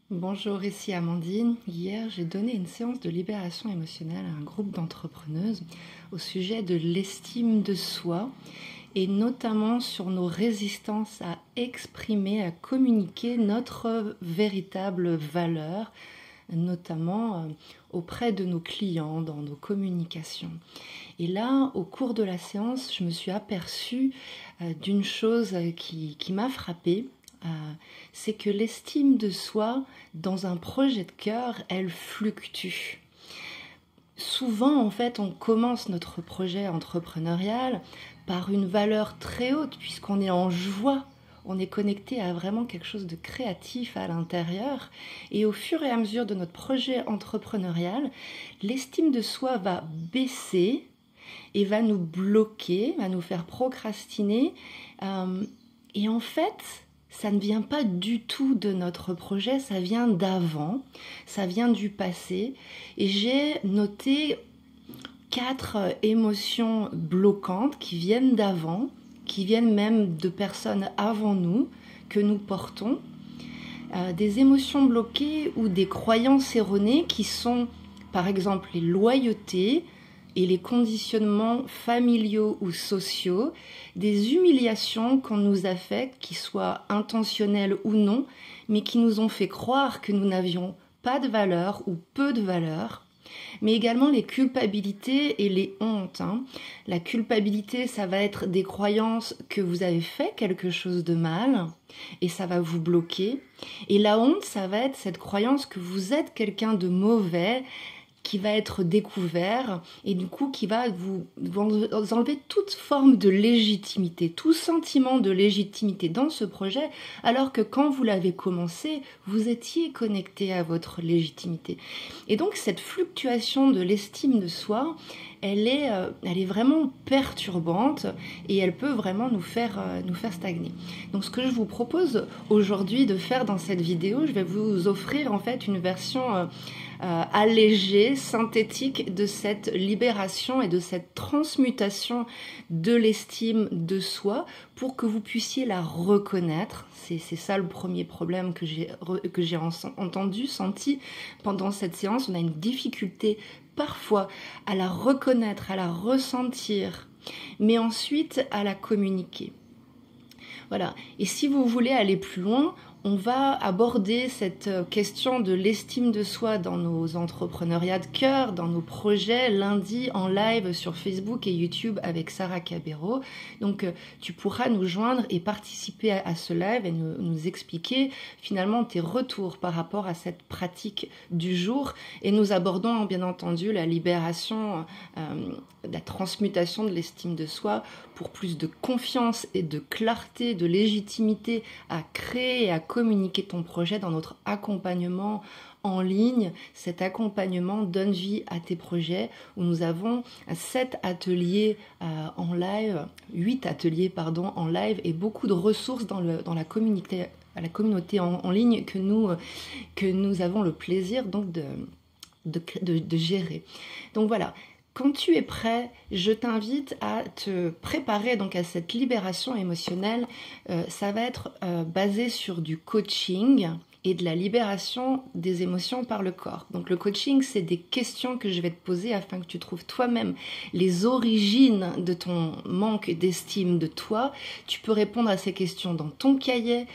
Bonjour, ici Amandine. Hier, j'ai donné une séance de libération émotionnelle à un groupe d'entrepreneuses au sujet de l'estime de soi et notamment sur nos résistances à exprimer, à communiquer notre véritable valeur, notamment auprès de nos clients, dans nos communications. Et là, au cours de la séance, je me suis aperçue d'une chose qui m'a frappée. C'est que l'estime de soi dans un projet de cœur, elle fluctue. Souvent, en fait, on commence notre projet entrepreneurial par une valeur très haute, puisqu'on est en joie, on est connecté à vraiment quelque chose de créatif à l'intérieur. Et au fur et à mesure de notre projet entrepreneurial, l'estime de soi va baisser et va nous bloquer, va nous faire procrastiner. Et en fait, ça ne vient pas du tout de notre projet, ça vient d'avant, ça vient du passé. Et j'ai noté 4 émotions bloquantes qui viennent d'avant, qui viennent même de personnes avant nous, que nous portons. Des émotions bloquées ou des croyances erronées qui sont, par exemple, les loyautés, et les conditionnements familiaux ou sociaux, des humiliations qu'on nous a faites, qui soient intentionnelles ou non, mais qui nous ont fait croire que nous n'avions pas de valeur ou peu de valeur, mais également les culpabilités et les hontes. La culpabilité, ça va être des croyances que vous avez fait quelque chose de mal et ça va vous bloquer. Et la honte, ça va être cette croyance que vous êtes quelqu'un de mauvais, qui va être découvert et du coup qui va vous enlever toute forme de légitimité, tout sentiment de légitimité dans ce projet, alors que quand vous l'avez commencé, vous étiez connecté à votre légitimité. Et donc cette fluctuation de l'estime de soi, elle est vraiment perturbante et elle peut vraiment nous faire stagner. Donc ce que je vous propose aujourd'hui de faire dans cette vidéo, je vais vous offrir en fait une version allégée, synthétique de cette libération et de cette transmutation de l'estime de soi pour que vous puissiez la reconnaître. C'est ça le premier problème que j'ai entendu, senti pendant cette séance. On a une difficulté parfois à la reconnaître, à la ressentir, mais ensuite à la communiquer. Voilà. Et si vous voulez aller plus loin, on va aborder cette question de l'estime de soi dans nos entrepreneuriats de cœur, dans nos projets, lundi en live sur Facebook et YouTube avec Sarah Cabero. Donc tu pourras nous joindre et participer à ce live et nous expliquer finalement tes retours par rapport à cette pratique du jour. Et nous abordons bien entendu la libération, la transmutation de l'estime de soi pour plus de confiance et de clarté, de légitimité à créer et à communiquer ton projet dans notre accompagnement en ligne. Cet accompagnement donne vie à tes projets où nous avons 7 ateliers en live, 8 ateliers en live et beaucoup de ressources dans la communauté en ligne que nous avons le plaisir donc de gérer. Donc voilà. Quand tu es prêt, je t'invite à te préparer donc à cette libération émotionnelle. Ça va être basé sur du coaching et de la libération des émotions par le corps. Donc le coaching, c'est des questions que je vais te poser afin que tu trouves toi-même les origines de ton manque d'estime de toi. Tu peux répondre à ces questions dans ton cahier,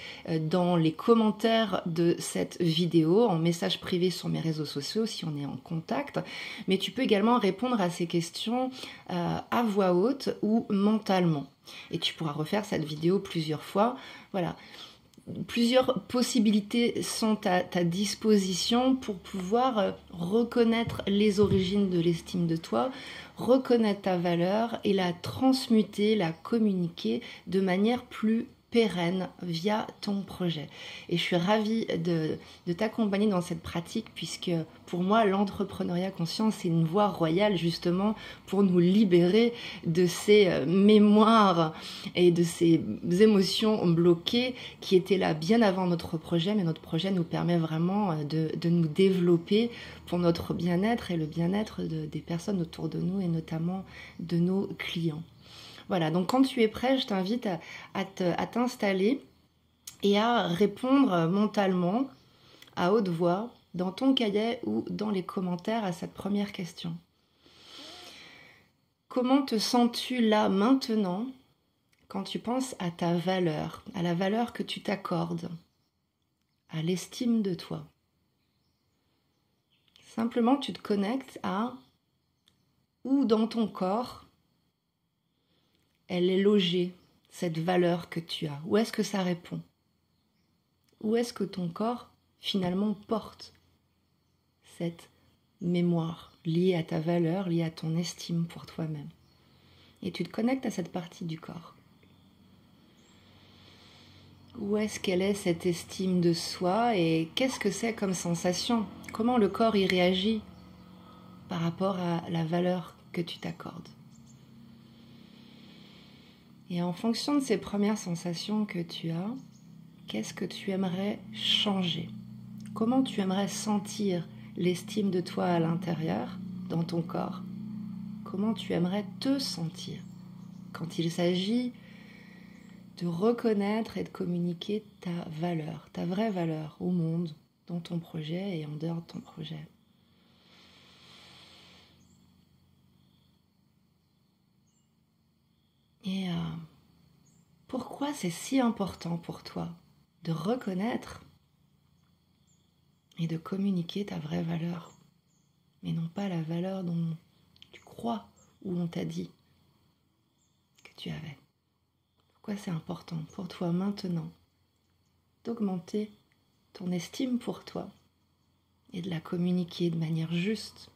dans les commentaires de cette vidéo, en message privé sur mes réseaux sociaux si on est en contact. Mais tu peux également répondre à ces questions à voix haute ou mentalement. Et tu pourras refaire cette vidéo plusieurs fois. Voilà. Plusieurs possibilités sont à ta disposition pour pouvoir reconnaître les origines de l'estime de toi, reconnaître ta valeur et la transmuter, la communiquer de manière plus pérenne via ton projet. Et je suis ravie de t'accompagner dans cette pratique puisque pour moi l'entrepreneuriat conscient c'est une voie royale justement pour nous libérer de ces mémoires et de ces émotions bloquées qui étaient là bien avant notre projet, mais notre projet nous permet vraiment de nous développer pour notre bien-être et le bien-être des personnes autour de nous et notamment de nos clients. Voilà, donc quand tu es prêt, je t'invite à t'installer et à répondre mentalement à haute voix, dans ton cahier ou dans les commentaires à cette première question. Comment te sens-tu là maintenant quand tu penses à ta valeur, à la valeur que tu t'accordes, à l'estime de toi? Simplement, tu te connectes à où dans ton corps elle est logée, cette valeur que tu as. Où est-ce que ça répond? Où est-ce que ton corps finalement porte cette mémoire liée à ta valeur, liée à ton estime pour toi-même? Et tu te connectes à cette partie du corps. Où est-ce qu'elle est cette estime de soi et qu'est-ce que c'est comme sensation? Comment le corps y réagit par rapport à la valeur que tu t'accordes? Et en fonction de ces premières sensations que tu as, qu'est-ce que tu aimerais changer? Comment tu aimerais sentir l'estime de toi à l'intérieur, dans ton corps? Comment tu aimerais te sentir quand il s'agit de reconnaître et de communiquer ta valeur, ta vraie valeur au monde, dans ton projet et en dehors de ton projet? Et pourquoi c'est si important pour toi de reconnaître et de communiquer ta vraie valeur, mais non pas la valeur dont tu crois ou on t'a dit que tu avais? Pourquoi c'est important pour toi maintenant d'augmenter ton estime pour toi et de la communiquer de manière juste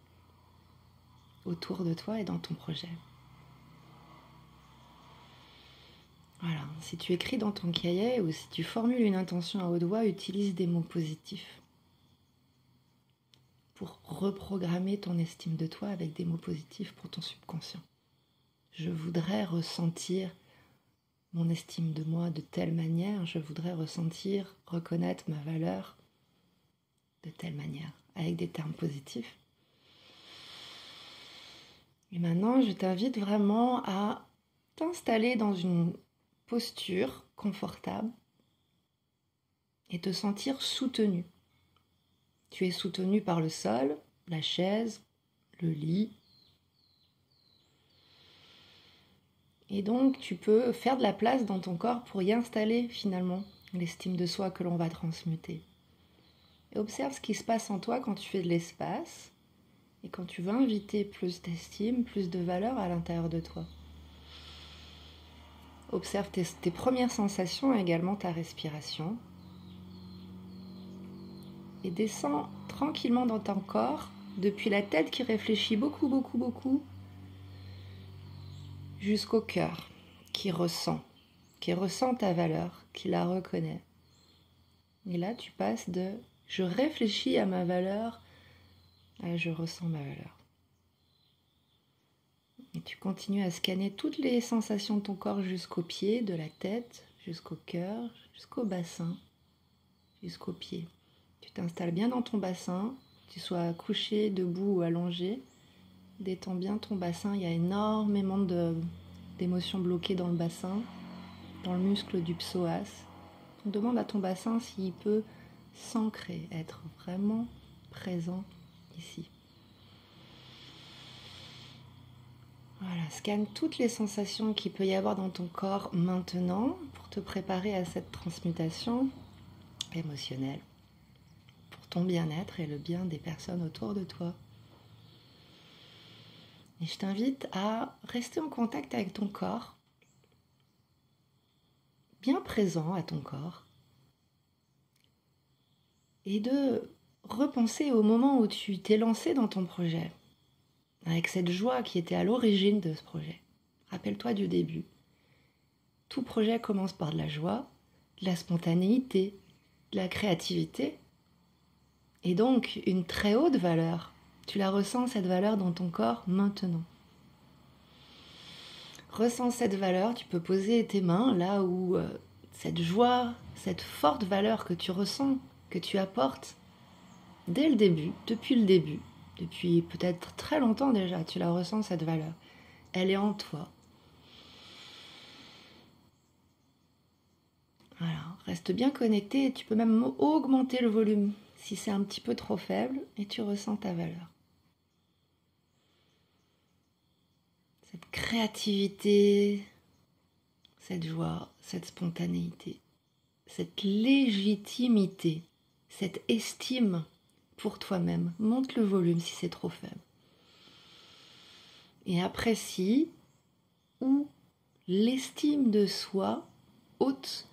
autour de toi et dans ton projet? Voilà, si tu écris dans ton cahier ou si tu formules une intention à haute voix, utilise des mots positifs pour reprogrammer ton estime de toi avec des mots positifs pour ton subconscient. Je voudrais ressentir mon estime de moi de telle manière, je voudrais ressentir, reconnaître ma valeur de telle manière, avec des termes positifs. Et maintenant, je t'invite vraiment à t'installer dans une posture confortable et te sentir soutenu. Tu es soutenu par le sol, la chaise, le lit. Et donc, tu peux faire de la place dans ton corps pour y installer finalement l'estime de soi que l'on va transmuter. Et observe ce qui se passe en toi quand tu fais de l'espace et quand tu veux inviter plus d'estime, plus de valeur à l'intérieur de toi. Observe tes premières sensations et également ta respiration. Et descends tranquillement dans ton corps, depuis la tête qui réfléchit beaucoup, jusqu'au cœur qui ressent ta valeur, qui la reconnaît. Et là, tu passes de « je réfléchis à ma valeur » à « je ressens ma valeur ». Et tu continues à scanner toutes les sensations de ton corps jusqu'aux pieds, de la tête, jusqu'au cœur, jusqu'au bassin, jusqu'aux pieds. Tu t'installes bien dans ton bassin, que tu sois couché, debout ou allongé. Détends bien ton bassin, il y a énormément d'émotions bloquées dans le bassin, dans le muscle du psoas. On demande à ton bassin s'il peut s'ancrer, être vraiment présent ici. Voilà, scanne toutes les sensations qu'il peut y avoir dans ton corps maintenant pour te préparer à cette transmutation émotionnelle, pour ton bien-être et le bien des personnes autour de toi. Et je t'invite à rester en contact avec ton corps, bien présent à ton corps, et de repenser au moment où tu t'es lancé dans ton projet, avec cette joie qui était à l'origine de ce projet. Rappelle-toi du début. Tout projet commence par de la joie, de la spontanéité, de la créativité, et donc une très haute valeur. Tu la ressens, cette valeur, dans ton corps maintenant. Ressens cette valeur, tu peux poser tes mains là où cette joie, cette forte valeur que tu ressens, que tu apportes dès le début, depuis peut-être très longtemps déjà, tu la ressens cette valeur. Elle est en toi. Voilà, reste bien connecté, tu peux même augmenter le volume si c'est un petit peu trop faible et tu ressens ta valeur. Cette créativité, cette joie, cette spontanéité, cette légitimité, cette estime pour toi-même. Monte le volume si c'est trop faible. Et apprécie où l'estime de soi haute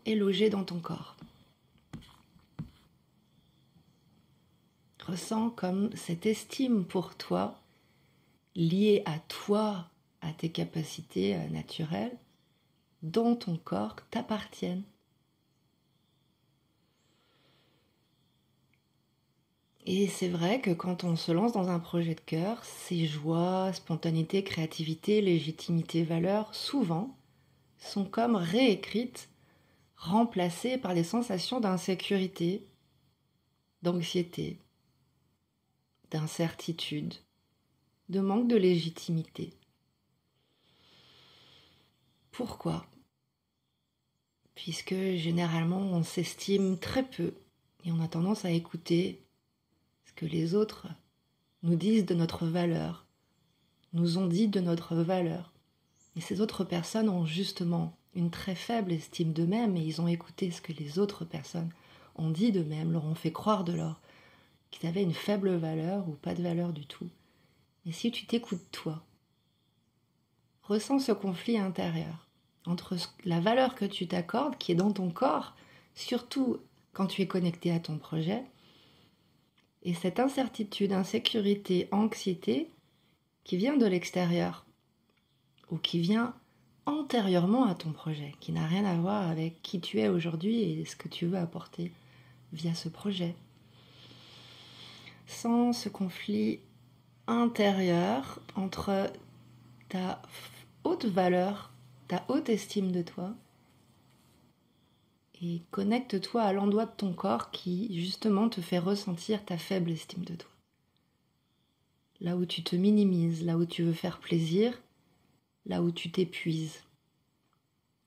est logée dans ton corps. Ressens comme cette estime pour toi, liée à toi, à tes capacités naturelles, dans ton corps, t'appartiennent. Et c'est vrai que quand on se lance dans un projet de cœur, ces joies, spontanéité, créativité, légitimité, valeur, souvent, sont comme réécrites, remplacées par des sensations d'insécurité, d'anxiété, d'incertitude, de manque de légitimité. Pourquoi ? Puisque généralement on s'estime très peu et on a tendance à écouter ce que les autres nous disent de notre valeur, nous ont dit de notre valeur. Et ces autres personnes ont justement une très faible estime d'eux-mêmes et ils ont écouté ce que les autres personnes ont dit d'eux-mêmes, leur ont fait croire de leur qu'ils avaient une faible valeur ou pas de valeur du tout. Et si tu t'écoutes toi, ressens ce conflit intérieur entre la valeur que tu t'accordes, qui est dans ton corps, surtout quand tu es connecté à ton projet, et cette incertitude, insécurité, anxiété qui vient de l'extérieur ou qui vient antérieurement à ton projet, qui n'a rien à voir avec qui tu es aujourd'hui et ce que tu veux apporter via ce projet. Sans ce conflit intérieur entre ta haute valeur, ta haute estime de toi, et connecte-toi à l'endroit de ton corps qui justement te fait ressentir ta faible estime de toi. Là où tu te minimises, là où tu veux faire plaisir, là où tu t'épuises.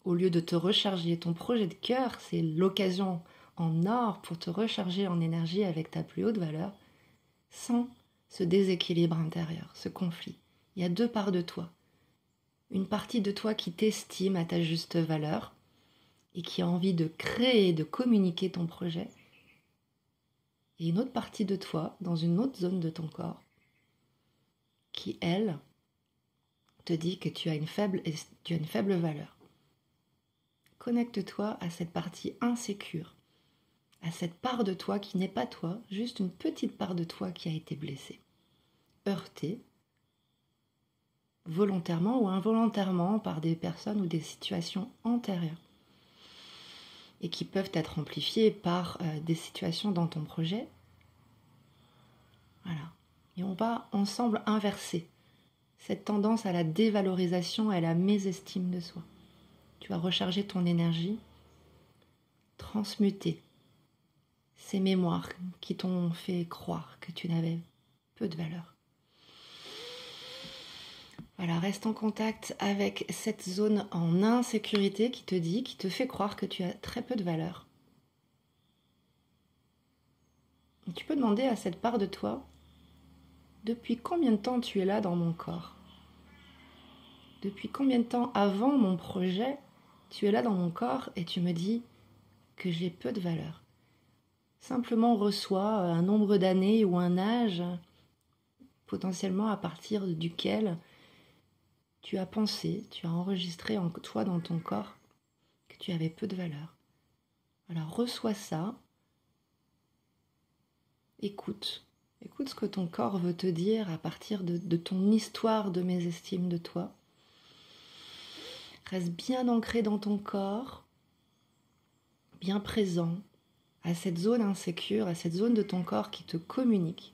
Au lieu de te recharger, ton projet de cœur, c'est l'occasion en or pour te recharger en énergie avec ta plus haute valeur, sans ce déséquilibre intérieur, ce conflit. Il y a deux parts de toi. Une partie de toi qui t'estime à ta juste valeur et qui a envie de créer, de communiquer ton projet. Et une autre partie de toi, dans une autre zone de ton corps, qui, elle, te dit que tu as une faible valeur. Connecte-toi à cette partie insécure, à cette part de toi qui n'est pas toi, juste une petite part de toi qui a été blessée, heurtée, volontairement ou involontairement par des personnes ou des situations antérieures et qui peuvent être amplifiées par des situations dans ton projet. Voilà. Et on va ensemble inverser cette tendance à la dévalorisation et à la mésestime de soi. Tu vas recharger ton énergie, transmuter ces mémoires qui t'ont fait croire que tu n'avais peu de valeur. Voilà, reste en contact avec cette zone en insécurité qui te fait croire que tu as très peu de valeur. Et tu peux demander à cette part de toi, depuis combien de temps tu es là dans mon corps ? Depuis combien de temps avant mon projet, tu es là dans mon corps et tu me dis que j'ai peu de valeur ? Simplement reçois un nombre d'années ou un âge, potentiellement à partir duquel tu as pensé, tu as enregistré en toi dans ton corps que tu avais peu de valeur. Alors reçois ça, écoute ce que ton corps veut te dire à partir de ton histoire de mésestime de toi. Reste bien ancré dans ton corps, bien présent à cette zone insécure, à cette zone de ton corps qui te communique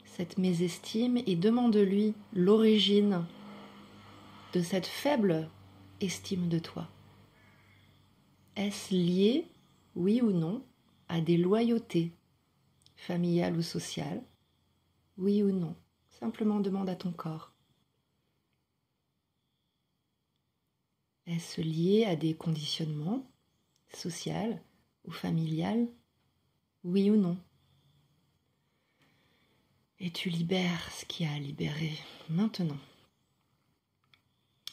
cette mésestime et demande-lui l'origine de cette faible estime de toi. Est-ce lié, oui ou non, à des loyautés familiales ou sociales ? Oui ou non ? Simplement demande à ton corps. Est-ce lié à des conditionnements sociaux ou familiales ? oui ou non. Et tu libères ce qu'il y a à libérer maintenant.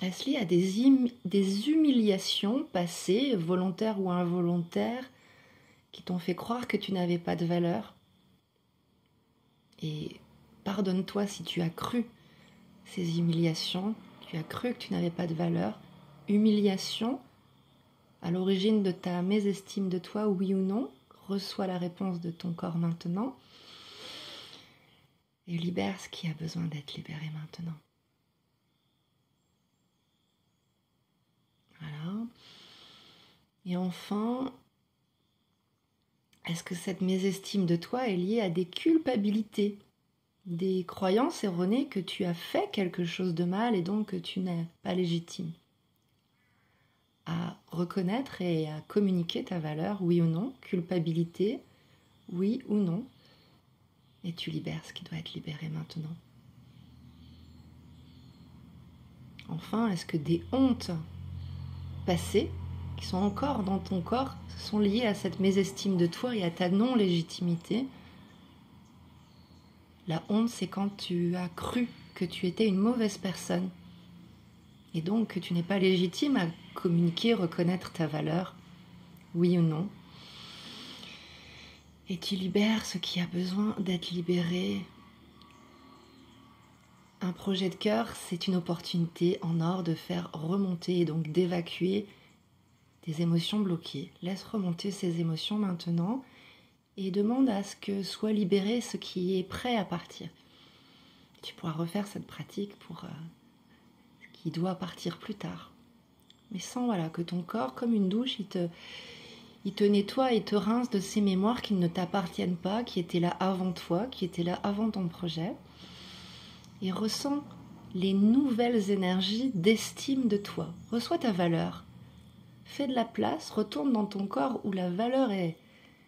Est-ce lié à des humiliations passées, volontaires ou involontaires, qui t'ont fait croire que tu n'avais pas de valeur? Et pardonne-toi si tu as cru ces humiliations, tu as cru que tu n'avais pas de valeur. Humiliation, à l'origine de ta mésestime de toi, oui ou non? Reçois la réponse de ton corps maintenant. Et libère ce qui a besoin d'être libéré maintenant. Voilà. Et enfin, est-ce que cette mésestime de toi est liée à des culpabilités, des croyances erronées que tu as fait quelque chose de mal et donc que tu n'es pas légitime à reconnaître et à communiquer ta valeur, oui ou non? Culpabilité, oui ou non? Et tu libères ce qui doit être libéré maintenant. Enfin, est-ce que des hontes passées qui sont encore dans ton corps sont liées à cette mésestime de toi et à ta non-légitimité? La honte, c'est quand tu as cru que tu étais une mauvaise personne et donc que tu n'es pas légitime à communiquer, reconnaître ta valeur, oui ou non. Et tu libères ce qui a besoin d'être libéré. Un projet de cœur, c'est une opportunité en or de faire remonter et donc d'évacuer des émotions bloquées. Laisse remonter ces émotions maintenant et demande à ce que soit libéré ce qui est prêt à partir. Tu pourras refaire cette pratique pour ce qui doit partir plus tard. Mais sans que ton corps, comme une douche, il te nettoie et te rince de ces mémoires qui ne t'appartiennent pas, qui étaient là avant toi, qui étaient là avant ton projet. Et ressens les nouvelles énergies d'estime de toi. Reçois ta valeur. Fais de la place, retourne dans ton corps où la valeur est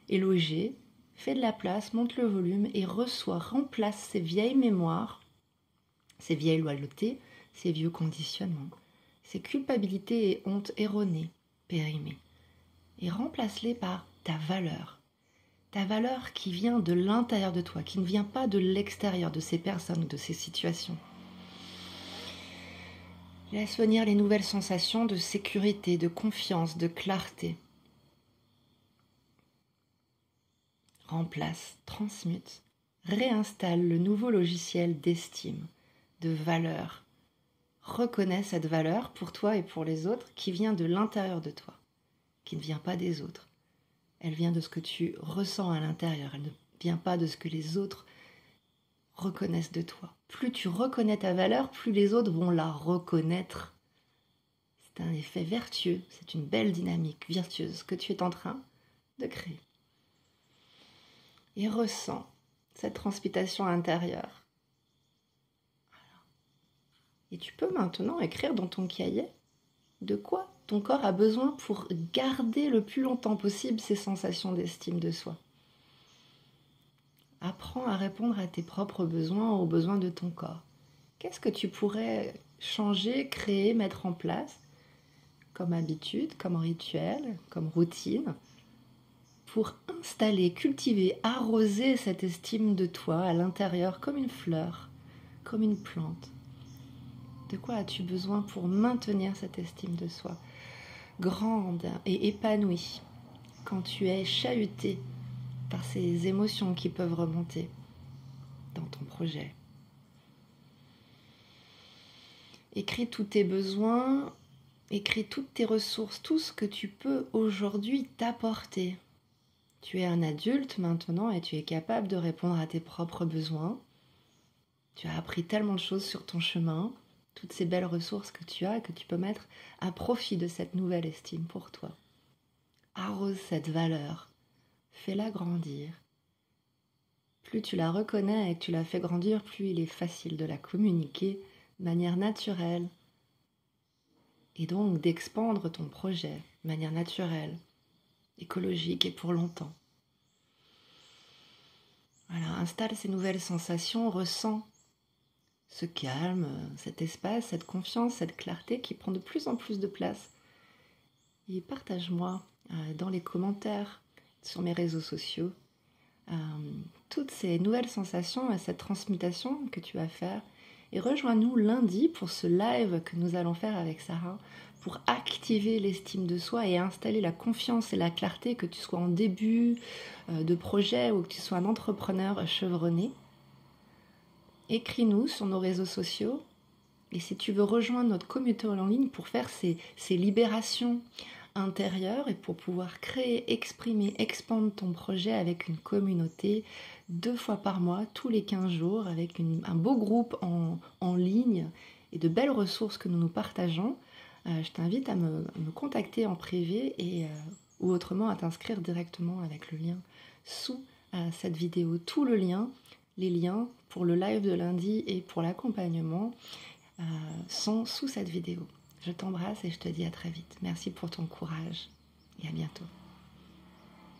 logée. Fais de la place, monte le volume et reçois, remplace ces vieilles mémoires, ces vieilles loyautés, ces vieux conditionnements, ces culpabilités et hontes erronées, périmées. Et remplace-les par ta valeur. Ta valeur qui vient de l'intérieur de toi, qui ne vient pas de l'extérieur de ces personnes ou de ces situations. Laisse venir les nouvelles sensations de sécurité, de confiance, de clarté. Remplace, transmute, réinstalle le nouveau logiciel d'estime, de valeur. Reconnais cette valeur pour toi et pour les autres qui vient de l'intérieur de toi, qui ne vient pas des autres. Elle vient de ce que tu ressens à l'intérieur, elle ne vient pas de ce que les autres reconnaissent de toi. Plus tu reconnais ta valeur, plus les autres vont la reconnaître. C'est un effet vertueux, c'est une belle dynamique vertueuse que tu es en train de créer. Et ressens cette transmutation intérieure. Voilà. Et tu peux maintenant écrire dans ton cahier de quoi ton corps a besoin pour garder le plus longtemps possible ces sensations d'estime de soi. Apprends à répondre à tes propres besoins, aux besoins de ton corps. Qu'est-ce que tu pourrais changer, créer, mettre en place comme habitude, comme rituel, comme routine pour installer, cultiver, arroser cette estime de toi à l'intérieur comme une fleur, comme une plante? De quoi as-tu besoin pour maintenir cette estime de soi grande et épanouie quand tu es chahuté par ces émotions qui peuvent remonter dans ton projet? Écris tous tes besoins, écris toutes tes ressources, tout ce que tu peux aujourd'hui t'apporter. Tu es un adulte maintenant et tu es capable de répondre à tes propres besoins. Tu as appris tellement de choses sur ton chemin, toutes ces belles ressources que tu as et que tu peux mettre à profit de cette nouvelle estime pour toi. Arrose cette valeur, fais-la grandir. Plus tu la reconnais et que tu la fais grandir, plus il est facile de la communiquer de manière naturelle et donc d'expandre ton projet de manière naturelle, écologique et pour longtemps. Voilà, installe ces nouvelles sensations, ressens ce calme, cet espace, cette confiance, cette clarté qui prend de plus en plus de place. Et partage-moi dans les commentaires sur mes réseaux sociaux toutes ces nouvelles sensations et cette transmutation que tu vas faire. Et rejoins-nous lundi pour ce live que nous allons faire avec Sarah pour activer l'estime de soi et installer la confiance et la clarté, que tu sois en début de projet ou que tu sois un entrepreneur chevronné. Écris-nous sur nos réseaux sociaux. Et si tu veux rejoindre notre communauté en ligne pour faire ces libérations intérieures et pour pouvoir créer, exprimer, expandre ton projet avec une communauté 2 fois par mois, tous les 15 jours, avec un beau groupe en ligne et de belles ressources que nous partageons, je t'invite à me contacter en privé ou autrement à t'inscrire directement avec le lien sous cette vidéo. Tout le lien, les liens pour le live de lundi et pour l'accompagnement sont sous cette vidéo. Je t'embrasse et je te dis à très vite. Merci pour ton courage et à bientôt.